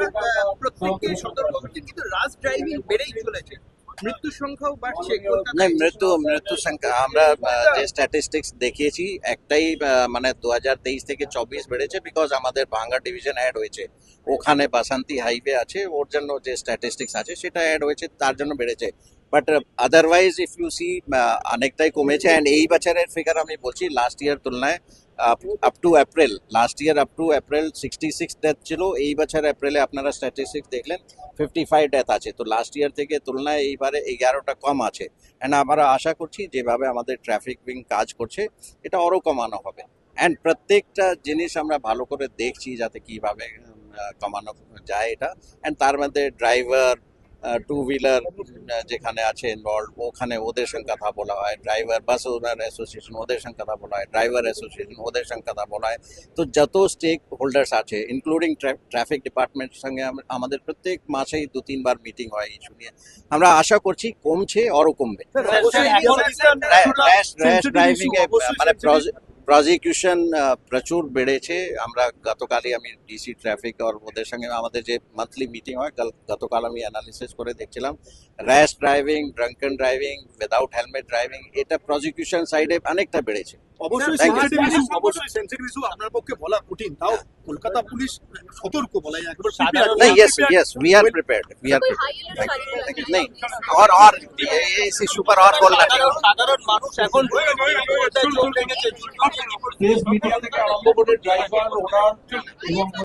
আপনারা প্রত্যেককে সতর্ক করছেন, কিন্তু রাশ ড্রাইভিং বেড়েই চলেছে, মৃত্যুর সংখ্যাও বাড়ছে না, কলকাতায়। মৃত্যু সংখ্যা আমরা যে স্ট্যাটিস্টিক্স দেখিয়েছি একটাই, মানে 2023 থেকে 24 বেড়েছে, বিকজ আমাদের ভাঙ্গা ডিভিশন অ্যাড হয়েছে, ওখানে বাসন্তী হাইওয়ে আছে, ওর জন্য যে স্ট্যাটিস্টিক্স আছে সেটা অ্যাড হয়েছে, তার জন্য বেড়েছে। But otherwise if you see অনেকটাই কমেছে। অ্যান্ড এই বছরের ফিগার আমি বলছি লাস্ট ইয়ার তুলনায় up to April, last year up to April 66 death ছিল, এই বছর এপ্রিলে আপনারা স্ট্যাটিস্টিক্স দেখলেন 55 ডেথ আছে। তো লাস্ট ইয়ার থেকে তুলনায় এইবারে 11টা কম আছে। অ্যান্ড আমরা আশা করছি যেভাবে আমাদের ট্রাফিক উইং কাজ করছে এটা আরও কমানো হবে। অ্যান্ড প্রত্যেকটা জিনিস আমরা ভালো করে দেখছি যাতে কিভাবে কমানো যায় এটা। অ্যান্ড তার মধ্যে ড্রাইভার, টু হুইলার যেখানে আছে ইনভলভ, ওখানে ওদের সঙ্গে কথা বলা হয়, ড্রাইভার বাস ওনার অ্যাসোসিয়েশন ওদের সঙ্গে কথা বলা হয়, ড্রাইভার অ্যাসোসিয়েশন ওদের সঙ্গে কথা বলা হয়। তো যত স্টেক হোল্ডার্স আছে ইনক্লুডিং ট্রাফিক ডিপার্টমেন্টের সঙ্গে আমাদের প্রত্যেক মাসেই 2-3 বার মিটিং হয় ইস্যু নিয়ে। আমরা আশা করছি কমছে, আরও কমবে। র্যাশ ড্রাইভিং এ মানে প্রজিকিউশন প্রচুর বেড়েছে। আমরা গতকালই আমি ডিসি ট্রাফিক আর ওদের সঙ্গে আমাদের যে মান্থলি মিটিং হয়, গতকাল আমি অ্যানালিসিস করে দেখছিলাম rash driving, drunken driving, without helmet driving, এটা প্রজিকিউশন সাইডে অনেকটা বেড়েছে। অবশ্যই Thank you. সেনসিটিভ ইস্যু আপনার পক্ষে বলা কঠিন, তাও কলকাতা পুলিশ সতর্ক বলাই একবার नहीं, yes, we are prepared. नहीं, और इस इशू पर और बोलना चाहिए। সাধারণ মানুষ এখন প্রেস মিডিয়া থেকে আরম্ভ করে ড্রাইভার, ওনার এবং